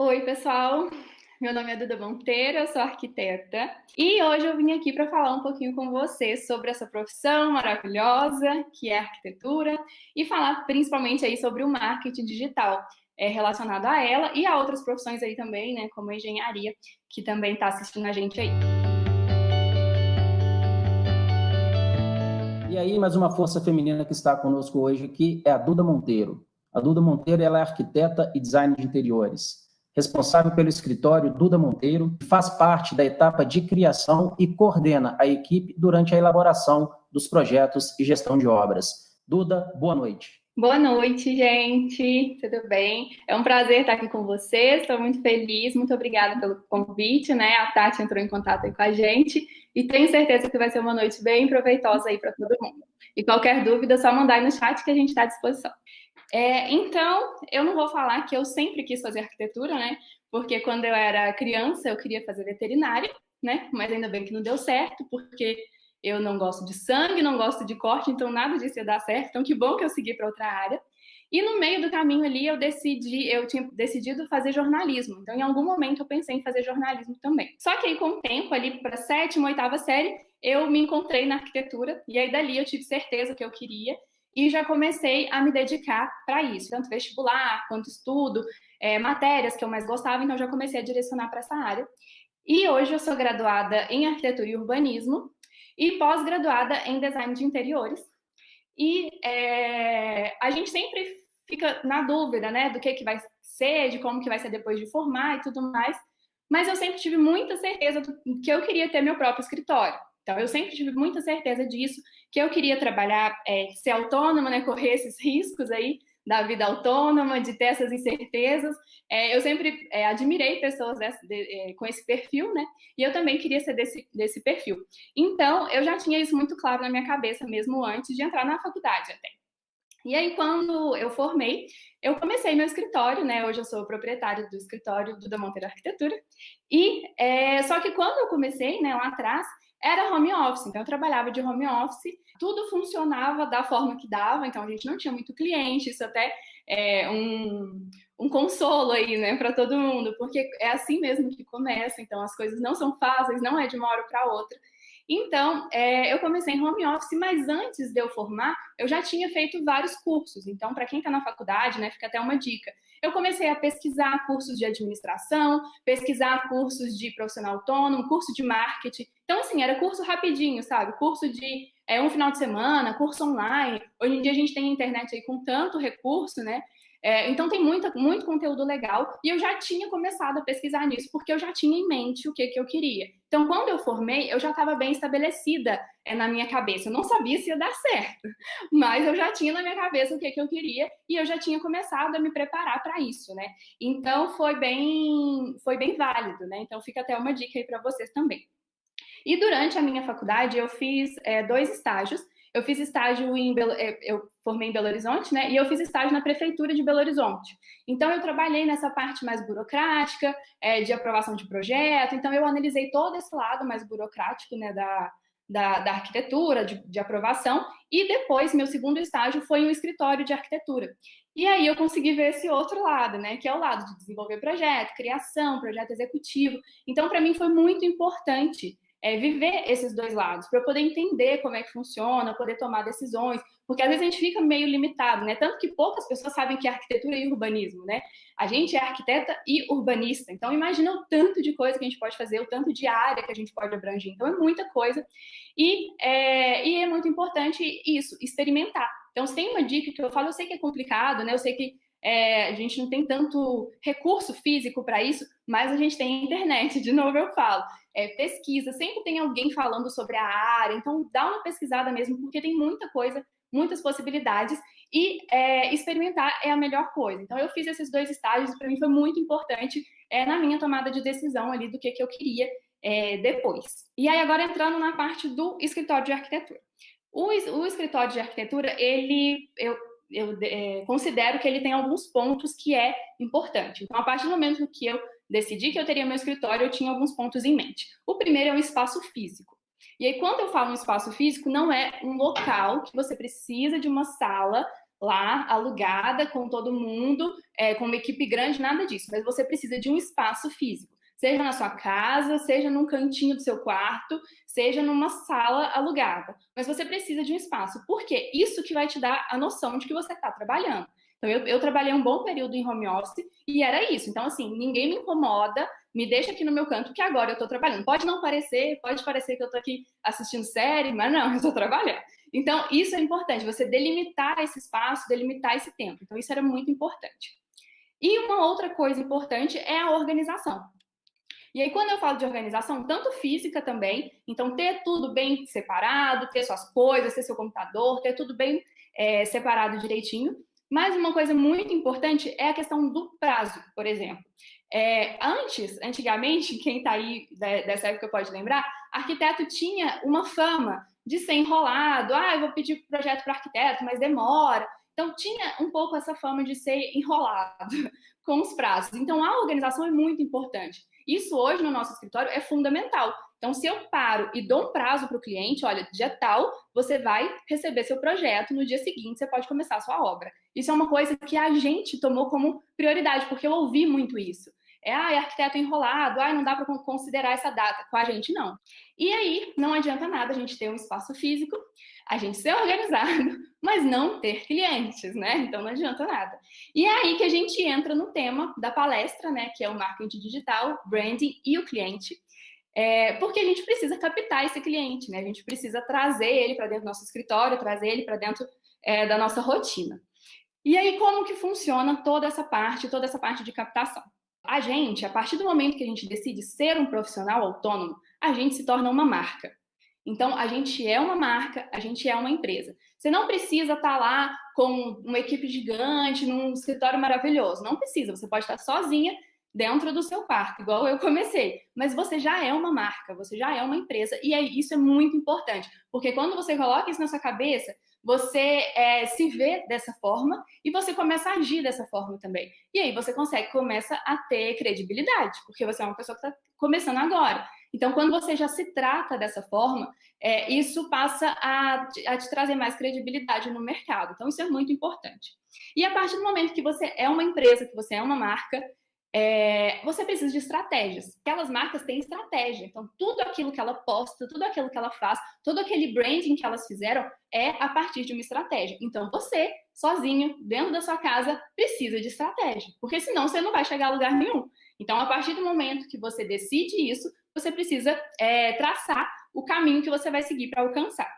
Oi, pessoal. Meu nome é Duda Monteiro, eu sou arquiteta e hoje eu vim aqui para falar um pouquinho com vocês sobre essa profissão maravilhosa que é a arquitetura e falar principalmente aí sobre o marketing digital relacionado a ela e a outras profissões aí também, né, como a engenharia, que também está assistindo a gente aí. E aí, mais uma força feminina que está conosco hoje aqui é a Duda Monteiro. A Duda Monteiro ela é arquiteta e designer de interiores, responsável pelo escritório Duda Monteiro, que faz parte da etapa de criação e coordena a equipe durante a elaboração dos projetos e gestão de obras. Duda, boa noite. Boa noite, gente. Tudo bem? É um prazer estar aqui com vocês. Estou muito feliz. Muito obrigada pelo convite, né? A Tati entrou em contato aí com a gente e tenho certeza que vai ser uma noite bem proveitosa aí para todo mundo. E qualquer dúvida, é só mandar aí no chat que a gente está à disposição. Então, eu não vou falar que eu sempre quis fazer arquitetura, né? Porque quando eu era criança, eu queria fazer veterinária, né? Mas ainda bem que não deu certo, porque eu não gosto de sangue, não gosto de corte, então nada disso ia dar certo. Então, que bom que eu segui para outra área. E no meio do caminho ali, eu tinha decidido fazer jornalismo. Então, em algum momento, eu pensei em fazer jornalismo também. Só que aí, com o tempo, ali para a sétima, oitava série, eu me encontrei na arquitetura. E aí, dali, eu tive certeza que eu queria. E já comecei a me dedicar para isso, tanto vestibular quanto estudo, matérias que eu mais gostava, então já comecei a direcionar para essa área. E hoje eu sou graduada em arquitetura e urbanismo e pós-graduada em design de interiores. E a gente sempre fica na dúvida, né, do que vai ser, de como que vai ser depois de formar e tudo mais. Mas eu sempre tive muita certeza que eu queria ter meu próprio escritório. Então, eu sempre tive muita certeza disso, que eu queria trabalhar, ser autônoma, né, correr esses riscos aí da vida autônoma, de ter essas incertezas. Eu sempre admirei pessoas com esse perfil, né? E eu também queria ser desse perfil. Então, eu já tinha isso muito claro na minha cabeça mesmo antes de entrar na faculdade até. E aí, quando eu formei, eu comecei meu escritório, né? Hoje eu sou proprietária do escritório Duda Monteiro Arquitetura. E só que quando eu comecei, né, lá atrás, era home office. Então, eu trabalhava de home office, tudo funcionava da forma que dava. Então, a gente não tinha muito cliente. Isso até é um consolo aí, né, para todo mundo, porque é assim mesmo que começa. Então, as coisas não são fáceis, não é de uma hora para outra. Então, eu comecei em home office, mas antes de eu formar, eu já tinha feito vários cursos. Então, para quem está na faculdade, né, fica até uma dica. Eu comecei a pesquisar cursos de administração, pesquisar cursos de profissional autônomo, curso de marketing. Então, assim, era curso rapidinho, sabe? Curso de um final de semana, curso online. Hoje em dia a gente tem internet aí com tanto recurso, né? Então tem muito conteúdo legal e eu já tinha começado a pesquisar nisso, porque eu já tinha em mente o que eu queria. Então, quando eu formei, eu já estava bem estabelecida na minha cabeça. Eu não sabia se ia dar certo, mas eu já tinha na minha cabeça o que eu queria e eu já tinha começado a me preparar para isso, né? Então, foi bem válido, né? Então, fica até uma dica aí para vocês também. E durante a minha faculdade, eu fiz 2 estágios. Eu fiz estágio eu formei em Belo Horizonte, né? E eu fiz estágio na prefeitura de Belo Horizonte. Então eu trabalhei nessa parte mais burocrática, de aprovação de projeto. Então eu analisei todo esse lado mais burocrático, né? Da arquitetura, de aprovação. E depois, meu segundo estágio foi um escritório de arquitetura. E aí eu consegui ver esse outro lado, né? Que é o lado de desenvolver projeto, criação, projeto executivo. Então, para mim, foi muito importante viver esses dois lados, para eu poder entender como é que funciona, poder tomar decisões, porque às vezes a gente fica meio limitado, né? Tanto que poucas pessoas sabem que é arquitetura e urbanismo, né? A gente é arquiteta e urbanista, então imagina o tanto de coisa que a gente pode fazer, o tanto de área que a gente pode abranger, então é muita coisa, e é muito importante isso, experimentar. Então, se tem uma dica que eu falo, eu sei que é complicado, né? Eu sei que a gente não tem tanto recurso físico para isso, mas a gente tem a internet, de novo eu falo. Pesquisa, sempre tem alguém falando sobre a área, então dá uma pesquisada mesmo, porque tem muita coisa, muitas possibilidades, e experimentar é a melhor coisa. Então eu fiz esses 2 estágios, para mim foi muito importante na minha tomada de decisão ali do que eu queria depois. E aí agora entrando na parte do escritório de arquitetura. O escritório de arquitetura, eu considero que ele tem alguns pontos que é importante. Então, a partir do momento que eu decidi que eu teria meu escritório, eu tinha alguns pontos em mente. O primeiro é o espaço físico. E aí, quando eu falo um espaço físico, não é um local que você precisa de uma sala lá alugada com todo mundo, com uma equipe grande, nada disso. Mas você precisa de um espaço físico. Seja na sua casa, seja num cantinho do seu quarto, seja numa sala alugada. Mas você precisa de um espaço. Por quê? Isso que vai te dar a noção de que você está trabalhando. Então, eu trabalhei um bom período em home office e era isso. Então, assim, ninguém me incomoda, me deixa aqui no meu canto, que agora eu estou trabalhando. Pode não parecer, pode parecer que eu estou aqui assistindo série, mas não, eu estou trabalhando. Então, isso é importante, você delimitar esse espaço, delimitar esse tempo. Então, isso era muito importante. E uma outra coisa importante é a organização. E aí, quando eu falo de organização, tanto física também, então ter tudo bem separado, ter suas coisas, ter seu computador, ter tudo bem separado direitinho. Mas uma coisa muito importante é a questão do prazo, por exemplo. Antigamente, quem está aí dessa época pode lembrar, arquiteto tinha uma fama de ser enrolado. Eu vou pedir projeto para arquiteto, mas demora. Então, tinha um pouco essa fama de ser enrolado com os prazos. Então, a organização é muito importante. Isso hoje no nosso escritório é fundamental. Então, se eu paro e dou um prazo para o cliente, olha, dia tal, você vai receber seu projeto, no dia seguinte você pode começar a sua obra. Isso é uma coisa que a gente tomou como prioridade, porque eu ouvi muito isso. É arquiteto enrolado, não dá para considerar essa data. Com a gente, não. E aí, não adianta nada a gente ter um espaço físico, a gente ser organizado, mas não ter clientes, né? Então, não adianta nada. E é aí que a gente entra no tema da palestra, né? Que é o marketing digital, branding e o cliente. Porque a gente precisa captar esse cliente, né? A gente precisa trazer ele para dentro do nosso escritório, trazer ele para dentro da nossa rotina. E aí, como que funciona toda essa parte de captação? A gente, a partir do momento que a gente decide ser um profissional autônomo, a gente se torna uma marca. Então, a gente é uma marca, a gente é uma empresa. Você não precisa estar lá com uma equipe gigante, num escritório maravilhoso. Não precisa, você pode estar sozinha dentro do seu quarto, igual eu comecei. Mas você já é uma marca, você já é uma empresa. E isso é muito importante, porque quando você coloca isso na sua cabeça, você se vê dessa forma e você começa a agir dessa forma também. E aí você começa a ter credibilidade, porque você é uma pessoa que está começando agora. Então, quando você já se trata dessa forma, isso passa a te trazer mais credibilidade no mercado. Então, isso é muito importante. E a partir do momento que você é uma empresa, que você é uma marca, você precisa de estratégias. Aquelas marcas têm estratégia. Então, tudo aquilo que ela posta, tudo aquilo que ela faz, todo aquele branding que elas fizeram é a partir de uma estratégia. Então, você, sozinho, dentro da sua casa, precisa de estratégia. Porque senão você não vai chegar a lugar nenhum. Então, a partir do momento que você decide isso, você precisa traçar o caminho que você vai seguir para alcançar.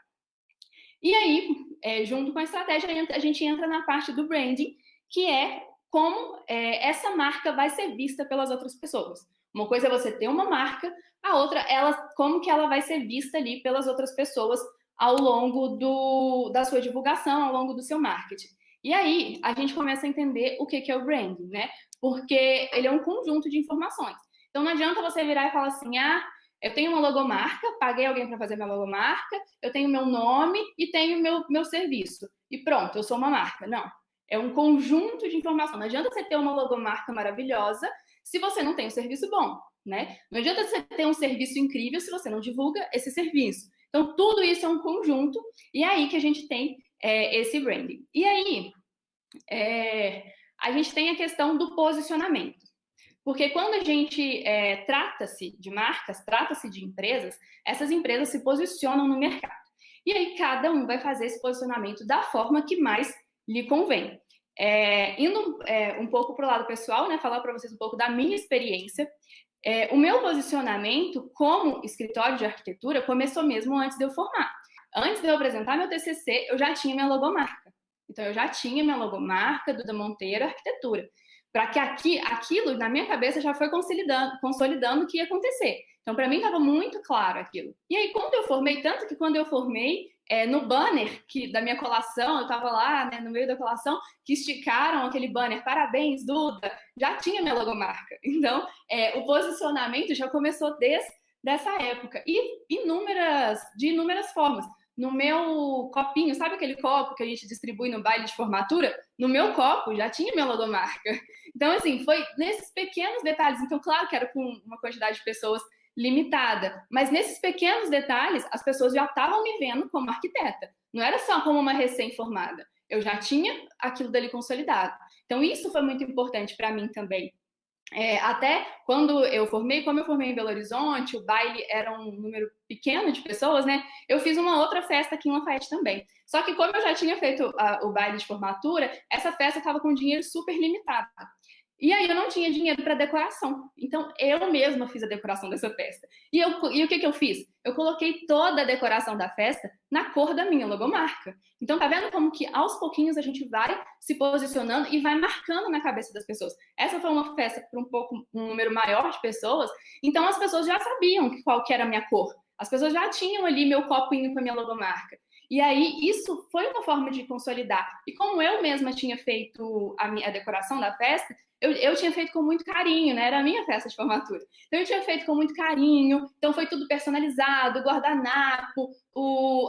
E aí, junto com a estratégia, a gente entra na parte do branding, que é como essa marca vai ser vista pelas outras pessoas. Uma coisa é você ter uma marca, a outra, como que ela vai ser vista ali pelas outras pessoas ao longo da sua divulgação, ao longo do seu marketing. E aí, a gente começa a entender o que é o branding, né? Porque ele é um conjunto de informações. Então, não adianta você virar e falar assim, eu tenho uma logomarca, paguei alguém para fazer minha logomarca, eu tenho meu nome e tenho meu serviço. E pronto, eu sou uma marca. Não. É um conjunto de informação. Não adianta você ter uma logomarca maravilhosa se você não tem um serviço bom, né? Não adianta você ter um serviço incrível se você não divulga esse serviço. Então, tudo isso é um conjunto e é aí que a gente tem esse branding. E aí, a gente tem a questão do posicionamento. Porque quando a gente trata-se de marcas, trata-se de empresas, essas empresas se posicionam no mercado. E aí cada um vai fazer esse posicionamento da forma que mais lhe convém. Indo um pouco para o lado pessoal, né, falar para vocês um pouco da minha experiência, o meu posicionamento como escritório de arquitetura começou mesmo antes de eu formar. Antes de eu apresentar meu TCC, eu já tinha minha logomarca. Então, eu já tinha minha logomarca, Duda Monteiro Arquitetura. Para que aquilo, na minha cabeça, já foi consolidando o que ia acontecer. Então, para mim, estava muito claro aquilo. E aí, quando eu formei, tanto que quando eu formei, no banner da minha colação, eu estava lá, né, no meio da colação, que esticaram aquele banner, parabéns, Duda, já tinha minha logomarca. Então, o posicionamento já começou desde essa época. E de inúmeras formas. No meu copinho, sabe aquele copo que a gente distribui no baile de formatura? No meu copo já tinha minha logomarca. Então, assim, foi nesses pequenos detalhes. Então, claro que era com uma quantidade de pessoas limitada, mas nesses pequenos detalhes, as pessoas já estavam me vendo como arquiteta. Não era só como uma recém-formada. eu já tinha aquilo dali consolidado. Então, isso foi muito importante para mim também. Até quando eu formei, como eu formei em Belo Horizonte, o baile era um número pequeno de pessoas, né? Eu fiz uma outra festa aqui em Lafayette também. Só que como eu já tinha feito o baile de formatura, essa festa estava com dinheiro super limitado. E aí eu não tinha dinheiro para decoração. Então eu mesma fiz a decoração dessa festa. E o que eu fiz? Eu coloquei toda a decoração da festa na cor da minha logomarca. Então tá vendo como que aos pouquinhos a gente vai se posicionando e vai marcando na cabeça das pessoas. Essa foi uma festa para um número maior de pessoas, então as pessoas já sabiam qual que era a minha cor. As pessoas já tinham ali meu copinho com a minha logomarca. E aí, isso foi uma forma de consolidar. E como eu mesma tinha feito a decoração da festa, eu tinha feito com muito carinho, né? Era a minha festa de formatura. Então, eu tinha feito com muito carinho. Então, foi tudo personalizado, guardanapo,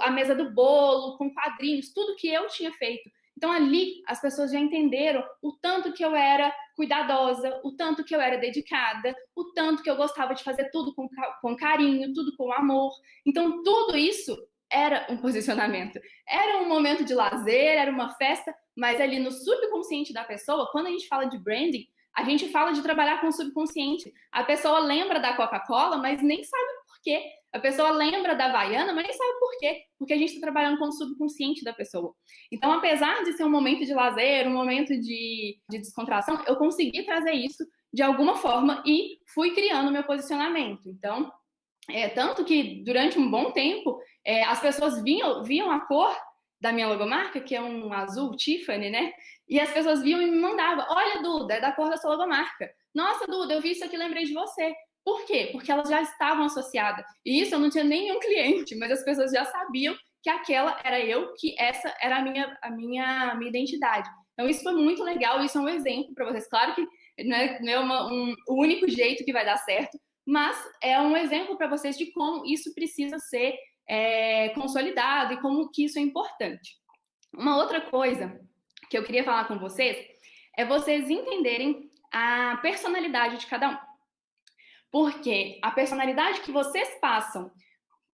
a mesa do bolo, com quadrinhos, tudo que eu tinha feito. Então, ali, as pessoas já entenderam o tanto que eu era cuidadosa, o tanto que eu era dedicada, o tanto que eu gostava de fazer tudo com carinho, tudo com amor. Então, tudo isso era um posicionamento. Era um momento de lazer, era uma festa, mas ali no subconsciente da pessoa, quando a gente fala de branding, a gente fala de trabalhar com o subconsciente. A pessoa lembra da Coca-Cola, mas nem sabe por quê. A pessoa lembra da Havaiana, mas nem sabe por quê. Porque a gente está trabalhando com o subconsciente da pessoa. Então, apesar de ser um momento de lazer, um momento de descontração, eu consegui trazer isso de alguma forma e fui criando o meu posicionamento. Então, tanto que durante um bom tempo as pessoas viam a cor da minha logomarca, que é um azul Tiffany, né? E as pessoas viam e me mandavam: olha, Duda, é da cor da sua logomarca. Nossa, Duda, eu vi isso aqui e lembrei de você. Por quê? Porque elas já estavam associadas. E isso eu não tinha nenhum cliente, mas as pessoas já sabiam que aquela era eu, que essa era a minha identidade. Então isso foi muito legal, isso é um exemplo para vocês. Claro que não é o único jeito que vai dar certo, mas é um exemplo para vocês de como isso precisa ser consolidado e como que isso é importante. Uma outra coisa que eu queria falar com vocês é vocês entenderem a personalidade de cada um. Porque a personalidade que vocês passam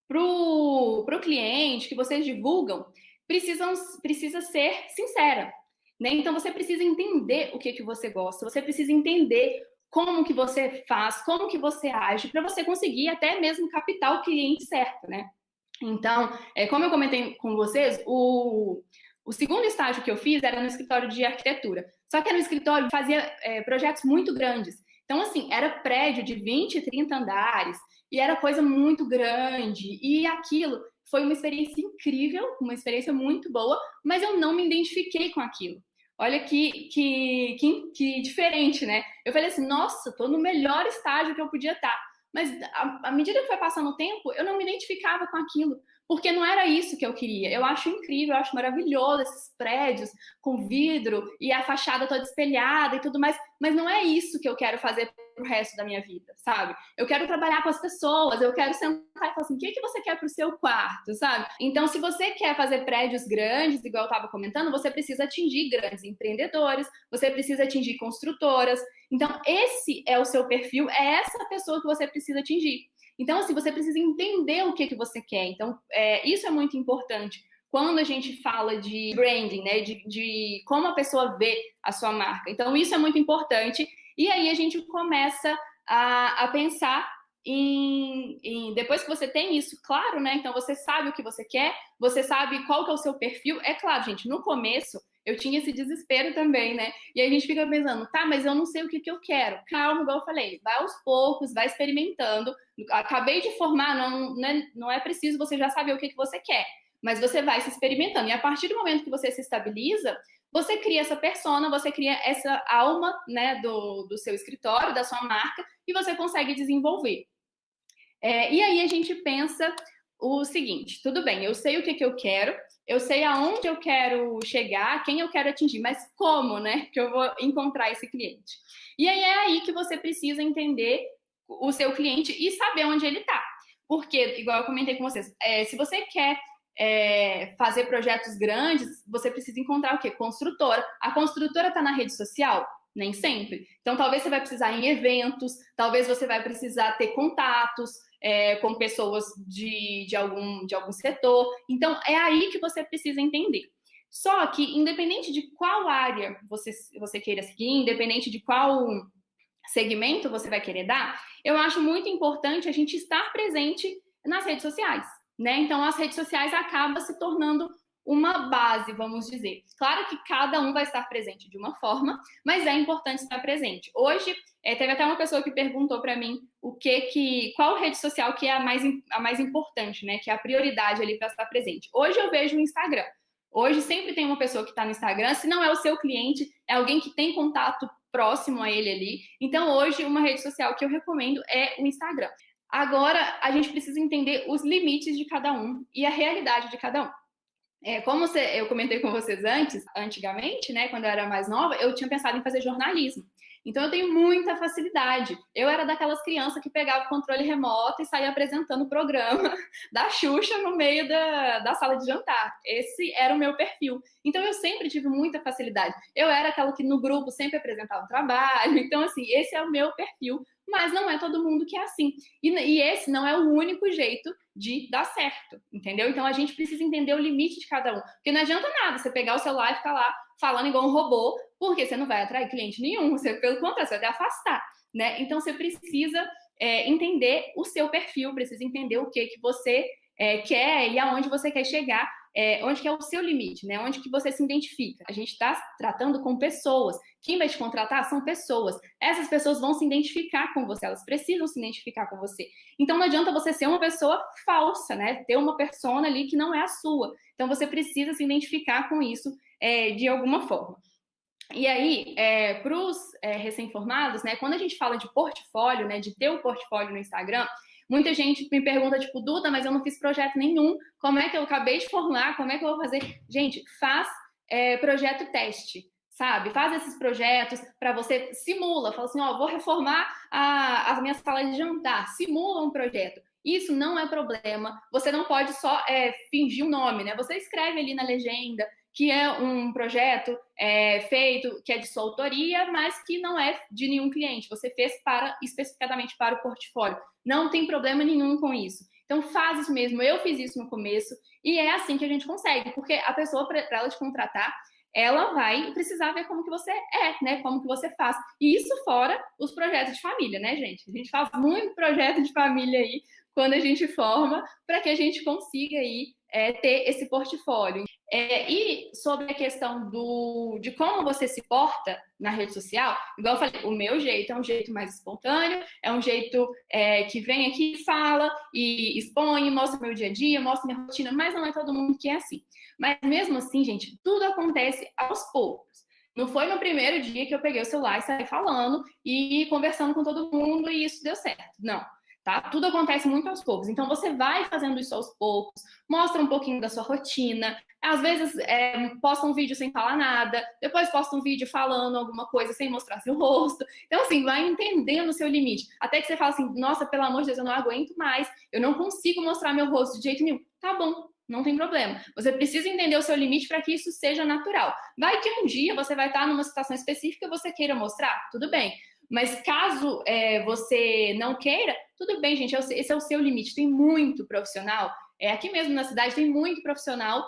para o cliente, que vocês divulgam, precisa ser sincera. Né? Então, você precisa entender o que você gosta, você precisa entender como que você faz, como que você age, para você conseguir até mesmo captar o cliente certo, né? Então, como eu comentei com vocês, o segundo estágio que eu fiz era no escritório de arquitetura. Só que era um escritório que fazia projetos muito grandes. Então, assim, era prédio de 20, 30 andares, e era coisa muito grande, e aquilo foi uma experiência incrível, uma experiência muito boa, mas eu não me identifiquei com aquilo. Olha que diferente, né? Eu falei assim, nossa, tô no melhor estágio que eu podia estar. Mas à medida que foi passando o tempo, eu não me identificava com aquilo, porque não era isso que eu queria. Eu acho incrível, eu acho maravilhoso esses prédios com vidro e a fachada toda espelhada e tudo mais, mas não é isso que eu quero fazer pro resto da minha vida, sabe? Eu quero trabalhar com as pessoas, eu quero sentar e falar assim, o que você quer pro seu quarto, sabe? Então, se você quer fazer prédios grandes, igual eu estava comentando, você precisa atingir grandes empreendedores, você precisa atingir construtoras. Então, esse é o seu perfil, é essa pessoa que você precisa atingir. Então, assim, você precisa entender o que você quer. Então, isso é muito importante. Quando a gente fala de branding, né, de como a pessoa vê a sua marca. Então, isso é muito importante. E aí a gente começa a pensar depois que você tem isso claro, né? Então, você sabe o que você quer, você sabe qual que é o seu perfil. É claro, gente, no começo, eu tinha esse desespero também, né? E aí a gente fica pensando, tá, mas eu não sei o que eu quero. Calma, igual eu falei, vai aos poucos, vai experimentando. Acabei de formar, não é preciso você já saber o que você quer, mas você vai se experimentando. E a partir do momento que você se estabiliza, você cria essa persona, você cria essa alma, né, do seu escritório, da sua marca, e você consegue desenvolver. E aí a gente pensa o seguinte, tudo bem, eu sei o que eu quero, eu sei aonde eu quero chegar, quem eu quero atingir, mas como, né, que eu vou encontrar esse cliente? E aí é aí que você precisa entender o seu cliente e saber onde ele está. Porque, igual eu comentei com vocês, se você quer fazer projetos grandes, você precisa encontrar o quê? Construtora. A construtora está na rede social? Nem sempre. Então, talvez você vai precisar em eventos, talvez você vai precisar ter contatos com pessoas de algum setor. Então, é aí que você precisa entender. Só que, independente de qual área você queira seguir, independente de qual segmento você vai querer dar, eu acho muito importante a gente estar presente nas redes sociais, né? Então, as redes sociais acabam se tornando uma base, vamos dizer. Claro que cada um vai estar presente de uma forma, mas é importante estar presente. Hoje, teve até uma pessoa que perguntou para mim qual rede social que é a mais importante, né? Que é a prioridade ali para estar presente. Hoje eu vejo o Instagram. Hoje sempre tem uma pessoa que está no Instagram, se não é o seu cliente, é alguém que tem contato próximo a ele ali. Então, hoje, uma rede social que eu recomendo é o Instagram. Agora, a gente precisa entender os limites de cada um e a realidade de cada um. Como eu comentei com vocês antigamente, né, quando eu era mais nova, eu tinha pensado em fazer jornalismo. Então, eu tenho muita facilidade. Eu era daquelas crianças que pegava o controle remoto e saía apresentando o programa da Xuxa no meio da sala de jantar. Esse era o meu perfil. Então, eu sempre tive muita facilidade. Eu era aquela que no grupo sempre apresentava o trabalho. Então, assim, esse é o meu perfil. Mas não é todo mundo que é assim. E esse não é o único jeito de dar certo, entendeu? Então, a gente precisa entender o limite de cada um. Porque não adianta nada você pegar o celular e ficar lá falando igual um robô, porque você não vai atrair cliente nenhum, você, pelo contrário, você vai até afastar, né? Então, você precisa entender o seu perfil, precisa entender o que você quer e aonde você quer chegar, onde que é o seu limite, né? Onde que você se identifica. A gente está tratando com pessoas. Quem vai te contratar são pessoas. Essas pessoas vão se identificar com você, elas precisam se identificar com você. Então, não adianta você ser uma pessoa falsa, né? Ter uma persona ali que não é a sua. Então, você precisa se identificar com isso de alguma forma. E aí, para os recém-formados, né, quando a gente fala de portfólio, né, de ter o portfólio no Instagram, muita gente me pergunta, tipo, Duda, mas eu não fiz projeto nenhum, como é que eu acabei de formar, como é que eu vou fazer? Gente, faz projeto teste, sabe? Faz esses projetos para você, simula, fala assim, ó, vou reformar a minha sala de jantar, simula um projeto. Isso não é problema, você não pode só fingir um nome, né? Você escreve ali na legenda, que é um projeto feito, que é de sua autoria, mas que não é de nenhum cliente. Você fez especificadamente para o portfólio. Não tem problema nenhum com isso. Então, faz isso mesmo. Eu fiz isso no começo e é assim que a gente consegue, porque a pessoa, para ela te contratar, ela vai precisar ver como que você né? Como que você faz. E isso fora os projetos de família, né, gente? A gente faz muito projeto de família aí quando a gente forma, para que a gente consiga aí ter esse portfólio. E sobre a questão de como você se porta na rede social, igual eu falei, o meu jeito é um jeito mais espontâneo, é um jeito que vem aqui e fala, e expõe, mostra meu dia a dia, mostra minha rotina, mas não é todo mundo que é assim. Mas mesmo assim, gente, tudo acontece aos poucos. Não foi no primeiro dia que eu peguei o celular e saí falando e conversando com todo mundo e isso deu certo. Não. Tá? Tudo acontece muito aos poucos. Então, você vai fazendo isso aos poucos, mostra um pouquinho da sua rotina. Às vezes, posta um vídeo sem falar nada, depois posta um vídeo falando alguma coisa sem mostrar seu rosto. Então, assim, vai entendendo o seu limite. Até que você fala assim, nossa, pelo amor de Deus, eu não aguento mais, eu não consigo mostrar meu rosto de jeito nenhum. Tá bom, não tem problema. Você precisa entender o seu limite para que isso seja natural. Vai que um dia você vai estar numa situação específica e você queira mostrar, tudo bem. Mas caso você não queira, tudo bem, gente, esse é o seu limite. Tem muito profissional, aqui mesmo na cidade tem muito profissional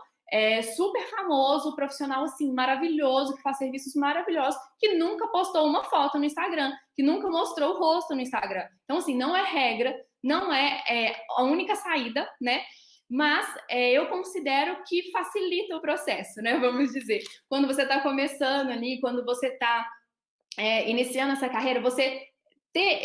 super famoso, profissional assim, maravilhoso, que faz serviços maravilhosos, que nunca postou uma foto no Instagram, que nunca mostrou o rosto no Instagram. Então, assim, não é regra, não é a única saída, né? Mas eu considero que facilita o processo, né? Vamos dizer. Quando você está começando ali, quando você está iniciando essa carreira, você ter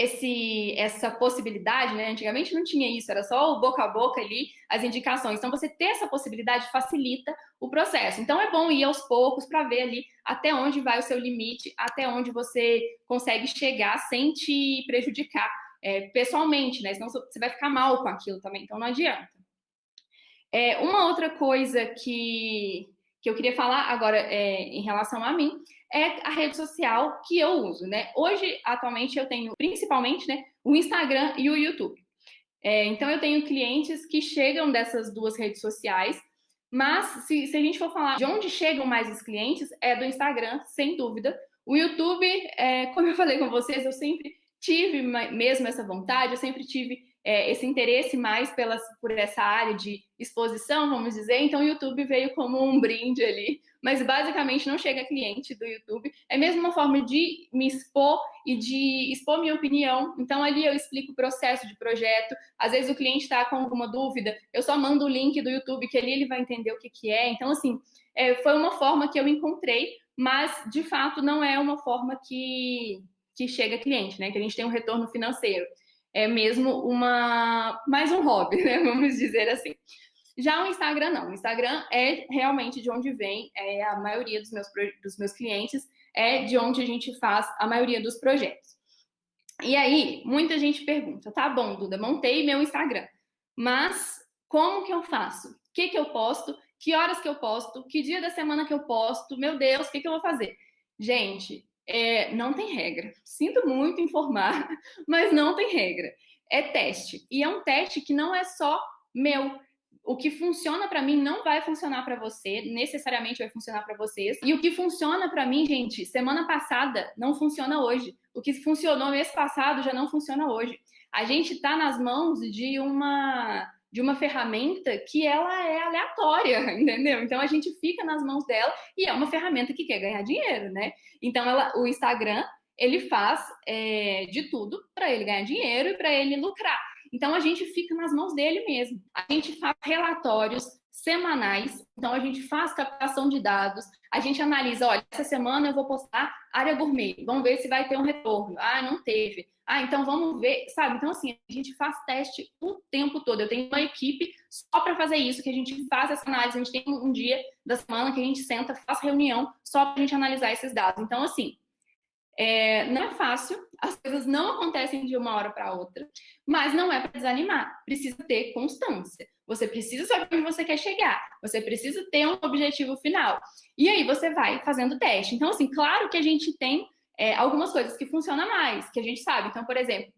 essa possibilidade, né? Antigamente não tinha isso, era só o boca a boca ali, as indicações. Então, você ter essa possibilidade facilita o processo. Então, é bom ir aos poucos para ver ali até onde vai o seu limite, até onde você consegue chegar sem te prejudicar pessoalmente, né? Senão você vai ficar mal com aquilo também, então não adianta. Uma outra coisa que eu queria falar agora em relação a mim é a rede social que eu uso, né? Hoje, atualmente, eu tenho principalmente, né, o Instagram e o YouTube. Então, eu tenho clientes que chegam dessas duas redes sociais, mas se a gente for falar de onde chegam mais os clientes, é do Instagram, sem dúvida. O YouTube, como eu falei com vocês, eu sempre tive mesmo essa vontade, eu sempre tive esse interesse mais por essa área de exposição, vamos dizer, então o YouTube veio como um brinde ali, mas basicamente não chega cliente do YouTube, é mesmo uma forma de me expor e de expor minha opinião, então ali eu explico o processo de projeto, às vezes o cliente está com alguma dúvida, eu só mando o link do YouTube, que ali ele vai entender o que é, então assim, foi uma forma que eu encontrei, mas de fato não é uma forma que chega cliente, né, que a gente tem um retorno financeiro. É mesmo mais um hobby, né? Vamos dizer assim. Já o Instagram, não. O Instagram é realmente de onde vem a maioria dos meus clientes, é de onde a gente faz a maioria dos projetos. E aí, muita gente pergunta, tá bom, Duda, montei meu Instagram, mas como que eu faço? O que eu posto? Que horas que eu posto? Que dia da semana que eu posto? Meu Deus, o que eu vou fazer? Gente, não tem regra. Sinto muito informar, mas não tem regra. É teste. E é um teste que não é só meu. O que funciona para mim não vai funcionar para você, necessariamente vai funcionar para vocês. E o que funciona para mim, gente, semana passada não funciona hoje. O que funcionou mês passado já não funciona hoje. A gente está nas mãos de uma ferramenta que ela é aleatória, entendeu? Então a gente fica nas mãos dela e é uma ferramenta que quer ganhar dinheiro, né? Então o Instagram, ele faz de tudo para ele ganhar dinheiro e para ele lucrar. Então a gente fica nas mãos dele mesmo. A gente faz relatórios semanais, então a gente faz captação de dados, a gente analisa, olha, essa semana eu vou postar área gourmet, vamos ver se vai ter um retorno. Ah, não teve. Ah, então vamos ver, sabe? Então, assim, a gente faz teste o tempo todo. Eu tenho uma equipe só para fazer isso, que a gente faz essa análise. A gente tem um dia da semana que a gente senta, faz reunião só para a gente analisar esses dados. Então, assim, não é fácil, as coisas não acontecem de uma hora para outra, mas não é para desanimar. Precisa ter constância. Você precisa saber onde você quer chegar. Você precisa ter um objetivo final. E aí você vai fazendo teste. Então, assim, claro que a gente tem algumas coisas que funcionam mais, que a gente sabe. Então, por exemplo,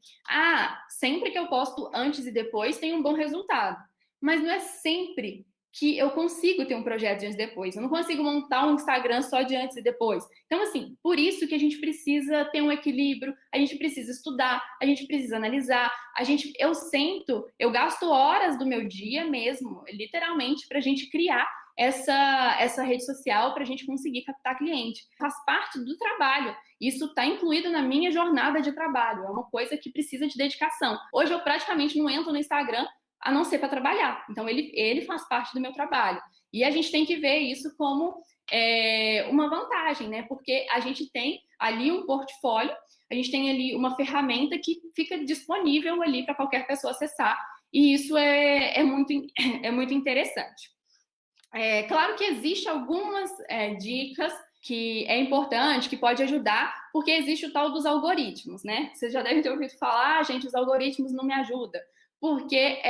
sempre que eu posto antes e depois tem um bom resultado. Mas não é sempre que eu consigo ter um projeto de antes e depois. Eu não consigo montar um Instagram só de antes e depois. Então, assim, por isso que a gente precisa ter um equilíbrio, a gente precisa estudar, a gente precisa analisar, eu gasto horas do meu dia mesmo, literalmente, para a gente criar essa rede social para a gente conseguir captar cliente. Faz parte do trabalho. Isso está incluído na minha jornada de trabalho. É uma coisa que precisa de dedicação. Hoje eu praticamente não entro no Instagram a não ser para trabalhar. Então, ele faz parte do meu trabalho. E a gente tem que ver isso como uma vantagem, né? Porque a gente tem ali um portfólio, a gente tem ali uma ferramenta que fica disponível ali para qualquer pessoa acessar. E isso é muito interessante. Claro que existem algumas dicas que é importante, que pode ajudar, porque existe o tal dos algoritmos, né? Vocês já devem ter ouvido falar, gente, os algoritmos não me ajudam. Porque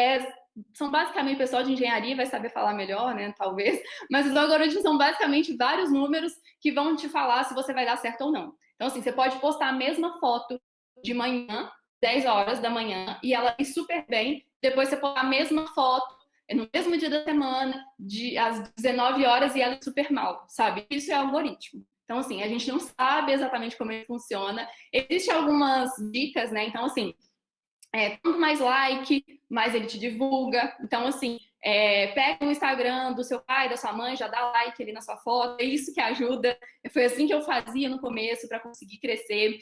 são basicamente, o pessoal de engenharia vai saber falar melhor, né, talvez, mas os algoritmos são basicamente vários números que vão te falar se você vai dar certo ou não. Então, assim, você pode postar a mesma foto de manhã, 10 horas da manhã, e ela ir super bem, depois você postar a mesma foto no mesmo dia da semana, às 19 horas, e ela é super mal, sabe? Isso é algoritmo. Então, assim, a gente não sabe exatamente como ele funciona. Existem algumas dicas, né? Então, assim, quanto mais like, mais ele te divulga. Então, assim, pega o Instagram do seu pai, da sua mãe, já dá like ali na sua foto. É isso que ajuda. Foi assim que eu fazia no começo para conseguir crescer.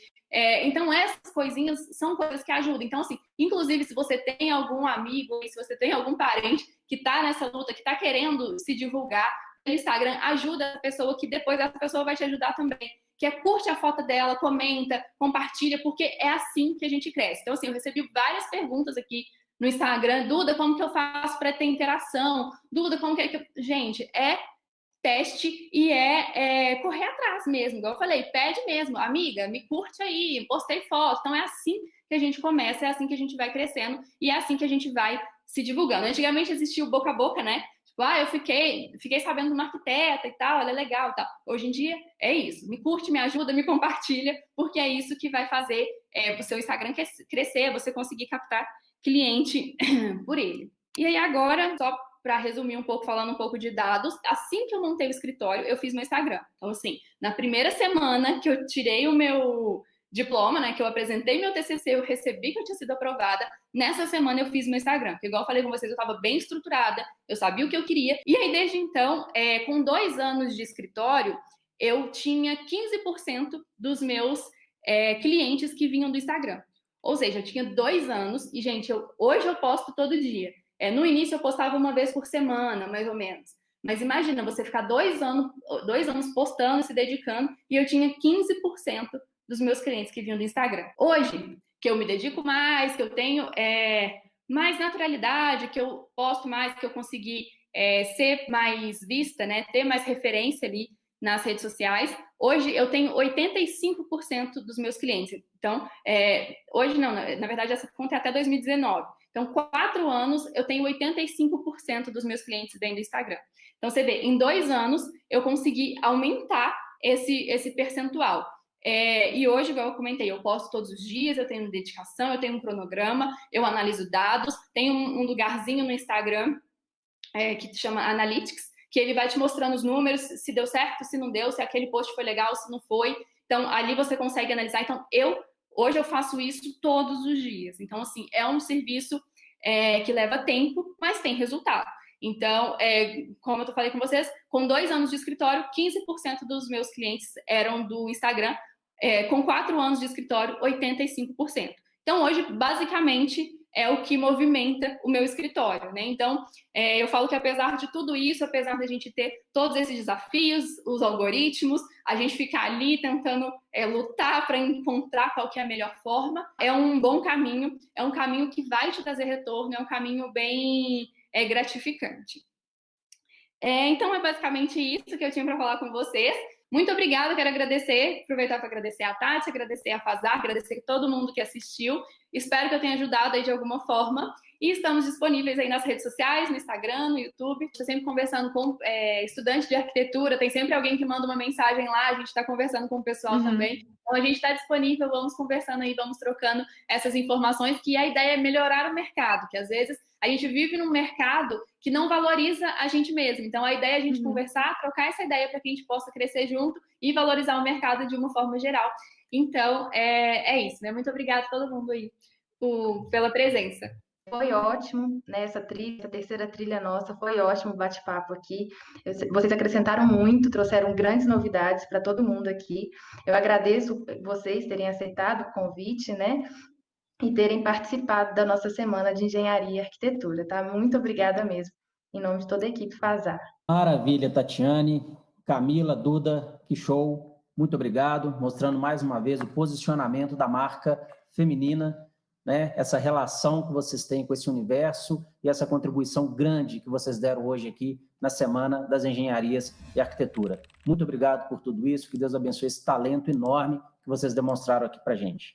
Então, essas coisinhas são coisas que ajudam. Então, assim, inclusive, se você tem algum amigo, se você tem algum parente que está nessa luta, que está querendo se divulgar, o Instagram ajuda a pessoa, que depois essa pessoa vai te ajudar também. Que curte a foto dela, comenta, compartilha, porque é assim que a gente cresce. Então, assim, eu recebi várias perguntas aqui no Instagram. Duda, como que eu faço para ter interação? Duda, como que é que eu... Gente, teste e correr atrás mesmo. Igual eu falei, pede mesmo. Amiga, me curte aí, postei foto. Então, é assim que a gente começa, é assim que a gente vai crescendo e é assim que a gente vai se divulgando. Antigamente existia o boca a boca, né? Eu fiquei sabendo de uma arquiteta e tal, ela é legal e tal. Hoje em dia é isso. Me curte, me ajuda, me compartilha, porque é isso que vai fazer o seu Instagram crescer, você conseguir captar cliente por ele. E aí agora, só para resumir um pouco, falando um pouco de dados, assim que eu montei o escritório, eu fiz meu Instagram. Então, assim, na primeira semana que eu tirei o meu diploma, né, que eu apresentei meu TCC, eu recebi que eu tinha sido aprovada, nessa semana eu fiz meu Instagram, porque igual eu falei com vocês, eu estava bem estruturada, eu sabia o que eu queria, e aí desde então, com 2 anos de escritório, eu tinha 15% dos meus clientes que vinham do Instagram. Ou seja, eu tinha 2 anos, e gente, hoje eu posto todo dia. No início eu postava uma vez por semana, mais ou menos. Mas imagina, você ficar 2 anos postando, se dedicando, e eu tinha 15% dos meus clientes que vinham do Instagram. Hoje, que eu me dedico mais, que eu tenho mais naturalidade, que eu posto mais, que eu consegui ser mais vista, né, ter mais referência ali nas redes sociais, hoje eu tenho 85% dos meus clientes. Então, hoje não, na verdade essa conta é até 2019. Então, 4 anos eu tenho 85% dos meus clientes vêm do Instagram. Então, você vê, em 2 anos eu consegui aumentar esse percentual. E hoje, igual eu comentei, eu posto todos os dias, eu tenho dedicação, eu tenho um cronograma, eu analiso dados, tem um lugarzinho no Instagram que se chama Analytics, que ele vai te mostrando os números, se deu certo, se não deu, se aquele post foi legal, se não foi. Então, ali você consegue analisar. Então, hoje eu faço isso todos os dias. Então, assim, é um serviço que leva tempo, mas tem resultado. Então, como eu falei com vocês, com 2 anos de escritório, 15% dos meus clientes eram do Instagram. Com 4 anos de escritório, 85%. Então, hoje, basicamente, é o que movimenta o meu escritório, né? Então, eu falo que apesar de tudo isso, apesar da gente ter todos esses desafios, os algoritmos, a gente ficar ali tentando lutar para encontrar qual que é a melhor forma, é um bom caminho, é um caminho que vai te trazer retorno, é um caminho bem gratificante. Então, é basicamente isso que eu tinha para falar com vocês. Muito obrigada, quero aproveitar para agradecer a Tati, agradecer a Fazar, agradecer a todo mundo que assistiu. Espero que eu tenha ajudado aí de alguma forma. E estamos disponíveis aí nas redes sociais, no Instagram, no YouTube. Estou sempre conversando com estudantes de arquitetura, tem sempre alguém que manda uma mensagem lá, a gente está conversando com o pessoal também. Então, a gente está disponível, vamos conversando aí, vamos trocando essas informações, que a ideia é melhorar o mercado, que às vezes a gente vive num mercado que não valoriza a gente mesmo. Então, a ideia é a gente conversar, trocar essa ideia para que a gente possa crescer junto e valorizar o mercado de uma forma geral. Então, é isso, né? Muito obrigada a todo mundo aí pela presença. Foi ótimo, né? Essa terceira trilha nossa, foi ótimo o bate-papo aqui. Vocês acrescentaram muito, trouxeram grandes novidades para todo mundo aqui. Eu agradeço vocês terem aceitado o convite, né? E terem participado da nossa semana de engenharia e arquitetura, tá? Muito obrigada mesmo, em nome de toda a equipe Fazar. Maravilha, Tatiane, Camila, Duda, que show. Muito obrigado, mostrando mais uma vez o posicionamento da marca feminina, né? Essa relação que vocês têm com esse universo e essa contribuição grande que vocês deram hoje aqui na Semana das Engenharias e Arquitetura. Muito obrigado por tudo isso, que Deus abençoe esse talento enorme que vocês demonstraram aqui para a gente.